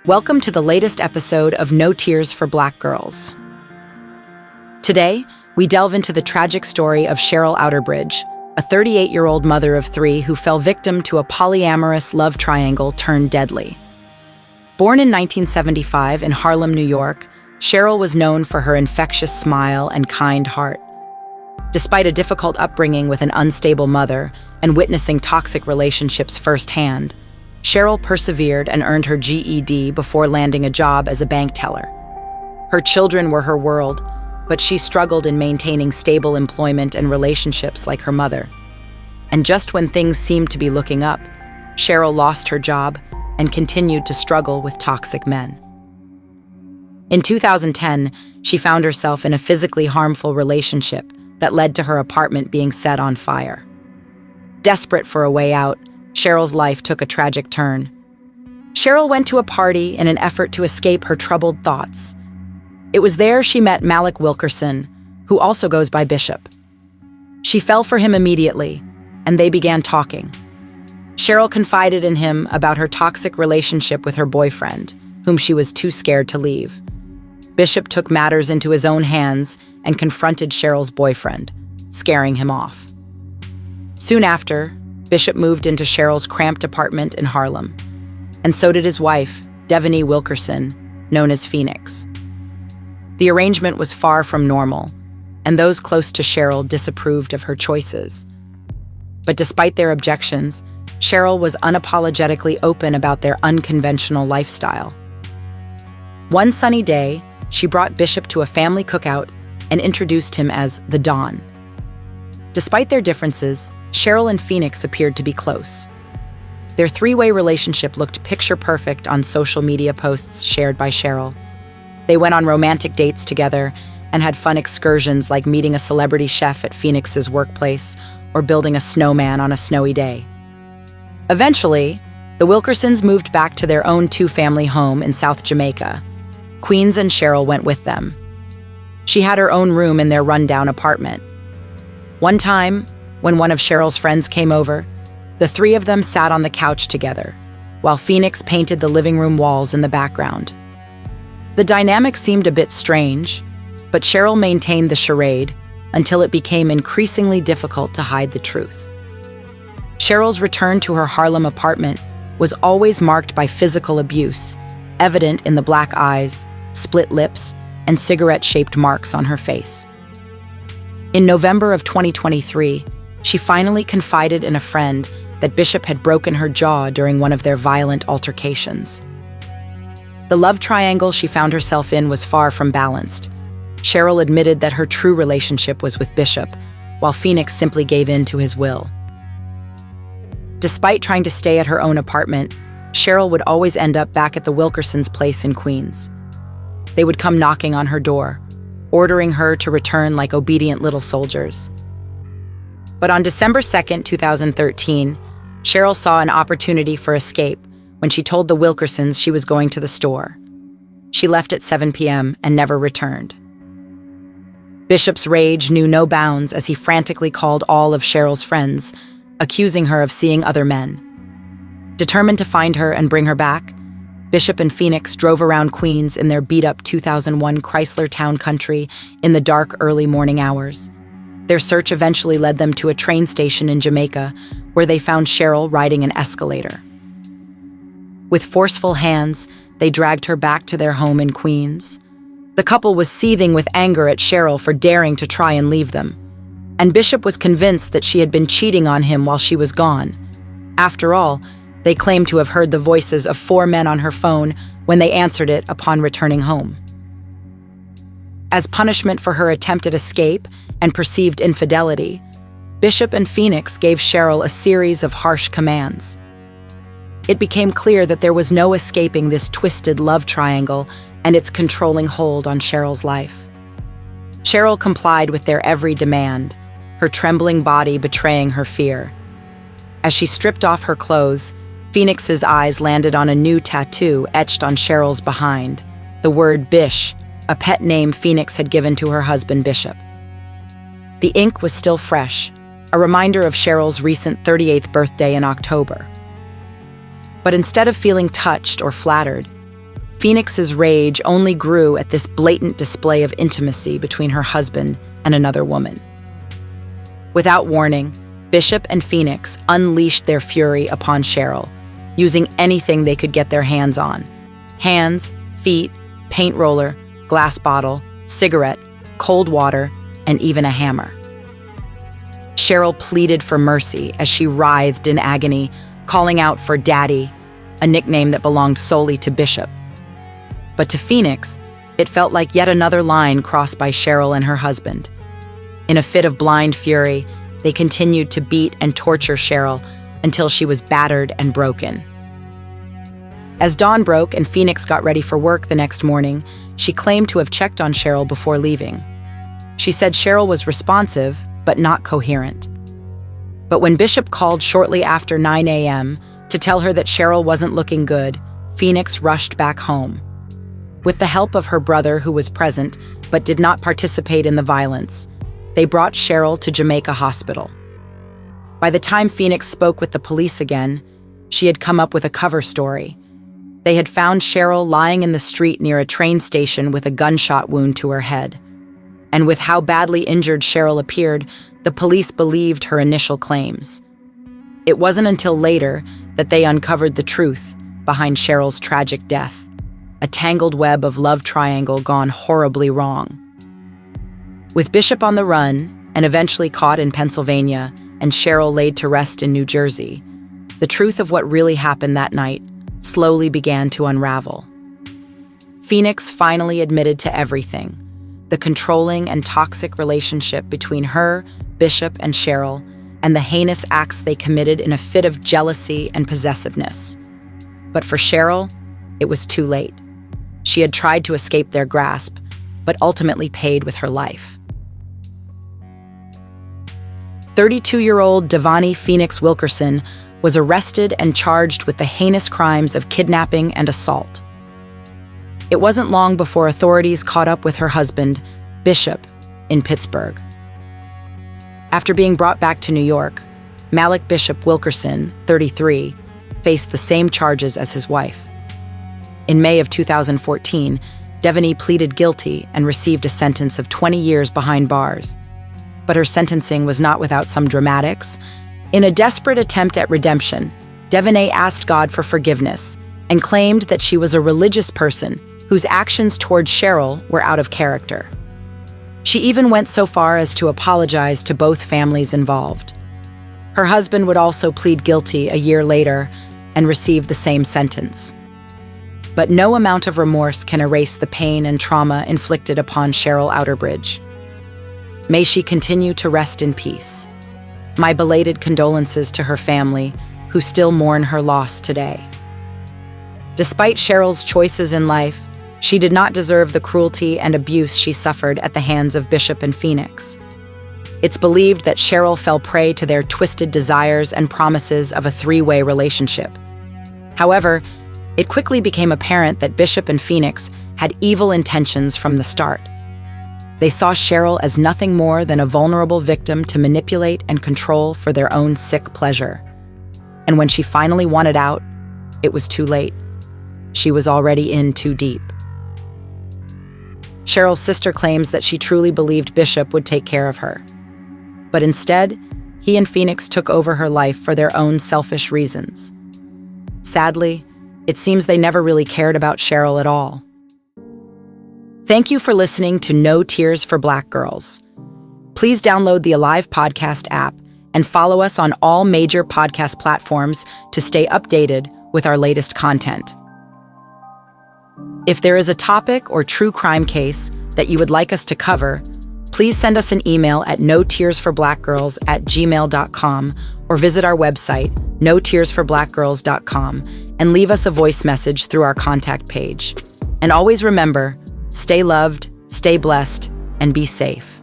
Welcome to the latest episode of No Tears for Black Girls. Today, we delve into the tragic story of Sheryl Outerbridge, a 38-year-old mother of three who fell victim to a polyamorous love triangle turned deadly. Born in 1975 in Harlem, New York, Sheryl was known for her infectious smile and kind heart. Despite a difficult upbringing with an unstable mother and witnessing toxic relationships firsthand, Sheryl persevered and earned her GED before landing a job as a bank teller. Her children were her world, but she struggled in maintaining stable employment and relationships like her mother. And just when things seemed to be looking up, Sheryl lost her job and continued to struggle with toxic men. In 2010, she found herself in a physically harmful relationship that led to her apartment being set on fire. Desperate for a way out, Sheryl's life took a tragic turn. Sheryl went to a party in an effort to escape her troubled thoughts. It was there she met Malik Wilkerson, who also goes by Bishop. She fell for him immediately, and they began talking. Sheryl confided in him about her toxic relationship with her boyfriend, whom she was too scared to leave. Bishop took matters into his own hands and confronted Sheryl's boyfriend, scaring him off. Soon after, Bishop moved into Sheryl's cramped apartment in Harlem, and so did his wife, Devonne Wilkerson, known as Phoenix. The arrangement was far from normal, and those close to Sheryl disapproved of her choices. But despite their objections, Sheryl was unapologetically open about their unconventional lifestyle. One sunny day, she brought Bishop to a family cookout and introduced him as the Don. Despite their differences, Sheryl and Phoenix appeared to be close. Their three-way relationship looked picture-perfect on social media posts shared by Sheryl. They went on romantic dates together and had fun excursions like meeting a celebrity chef at Phoenix's workplace or building a snowman on a snowy day. Eventually, the Wilkersons moved back to their own two-family home in South Jamaica. Queens and Sheryl went with them. She had her own room in their rundown apartment. One time, when one of Sheryl's friends came over, the three of them sat on the couch together, while Phoenix painted the living room walls in the background. The dynamic seemed a bit strange, but Sheryl maintained the charade until it became increasingly difficult to hide the truth. Sheryl's return to her Harlem apartment was always marked by physical abuse, evident in the black eyes, split lips, and cigarette-shaped marks on her face. In November of 2023, she finally confided in a friend that Bishop had broken her jaw during one of their violent altercations. The love triangle she found herself in was far from balanced. Sheryl admitted that her true relationship was with Bishop, while Phoenix simply gave in to his will. Despite trying to stay at her own apartment, Sheryl would always end up back at the Wilkersons' place in Queens. They would come knocking on her door, ordering her to return like obedient little soldiers. But on December 2nd, 2013, Sheryl saw an opportunity for escape when she told the Wilkersons she was going to the store. She left at 7 p.m. and never returned. Bishop's rage knew no bounds as he frantically called all of Sheryl's friends, accusing her of seeing other men. Determined to find her and bring her back, Bishop and Phoenix drove around Queens in their beat-up 2001 Chrysler Town Country in the dark, early morning hours. Their search eventually led them to a train station in Jamaica, where they found Sheryl riding an escalator. With forceful hands, they dragged her back to their home in Queens. The couple was seething with anger at Sheryl for daring to try and leave them, and Bishop was convinced that she had been cheating on him while she was gone. After all, they claimed to have heard the voices of 4 men on her phone when they answered it upon returning home. As punishment for her attempted escape and perceived infidelity, Bishop and Phoenix gave Sheryl a series of harsh commands. It became clear that there was no escaping this twisted love triangle and its controlling hold on Sheryl's life. Sheryl complied with their every demand, her trembling body betraying her fear. As she stripped off her clothes, Phoenix's eyes landed on a new tattoo etched on Sheryl's behind, the word Bish, a pet name Phoenix had given to her husband Bishop. The ink was still fresh, a reminder of Sheryl's recent 38th birthday in October. But instead of feeling touched or flattered, Phoenix's rage only grew at this blatant display of intimacy between her husband and another woman. Without warning, Bishop and Phoenix unleashed their fury upon Sheryl, using anything they could get their hands on: hands, feet, paint roller, glass bottle, cigarette, cold water, and even a hammer. Sheryl pleaded for mercy as she writhed in agony, calling out for Daddy, a nickname that belonged solely to Bishop. But to Phoenix, it felt like yet another line crossed by Sheryl and her husband. In a fit of blind fury, they continued to beat and torture Sheryl until she was battered and broken. As dawn broke and Phoenix got ready for work the next morning, she claimed to have checked on Sheryl before leaving. She said Sheryl was responsive, but not coherent. But when Bishop called shortly after 9 a.m. to tell her that Sheryl wasn't looking good, Phoenix rushed back home. With the help of her brother, who was present but did not participate in the violence, they brought Sheryl to Jamaica Hospital. By the time Phoenix spoke with the police again, she had come up with a cover story. They had found Sheryl lying in the street near a train station with a gunshot wound to her head. And with how badly injured Sheryl appeared, the police believed her initial claims. It wasn't until later that they uncovered the truth behind Sheryl's tragic death, a tangled web of love triangle gone horribly wrong. With Bishop on the run and eventually caught in Pennsylvania and Sheryl laid to rest in New Jersey, the truth of what really happened that night slowly began to unravel. Phoenix finally admitted to everything: the controlling and toxic relationship between her, Bishop, and Sheryl, and the heinous acts they committed in a fit of jealousy and possessiveness. But for Sheryl, it was too late. She had tried to escape their grasp, but ultimately paid with her life. 32-year-old Devonne Phoenix Wilkerson was arrested and charged with the heinous crimes of kidnapping and assault. It wasn't long before authorities caught up with her husband, Bishop, in Pittsburgh. After being brought back to New York, Malik Bishop Wilkerson, 33, faced the same charges as his wife. In May of 2014, Devonne pleaded guilty and received a sentence of 20 years behind bars. But her sentencing was not without some dramatics. In a desperate attempt at redemption, Devonne asked God for forgiveness and claimed that she was a religious person whose actions toward Sheryl were out of character. She even went so far as to apologize to both families involved. Her husband would also plead guilty a year later and receive the same sentence. But no amount of remorse can erase the pain and trauma inflicted upon Sheryl Outerbridge. May she continue to rest in peace. My belated condolences to her family, who still mourn her loss today. Despite Sheryl's choices in life, she did not deserve the cruelty and abuse she suffered at the hands of Bishop and Phoenix. It's believed that Sheryl fell prey to their twisted desires and promises of a three-way relationship. However, it quickly became apparent that Bishop and Phoenix had evil intentions from the start. They saw Sheryl as nothing more than a vulnerable victim to manipulate and control for their own sick pleasure. And when she finally wanted out, it was too late. She was already in too deep. Sheryl's sister claims that she truly believed Bishop would take care of her. But instead, he and Phoenix took over her life for their own selfish reasons. Sadly, it seems they never really cared about Sheryl at all. Thank you for listening to No Tears for Black Girls. Please download the Alive Podcast app and follow us on all major podcast platforms to stay updated with our latest content. If there is a topic or true crime case that you would like us to cover, please send us an email at notearsforblackgirls@gmail.com or visit our website, notearsforblackgirls.com, and leave us a voice message through our contact page. And always remember, stay loved, stay blessed, and be safe.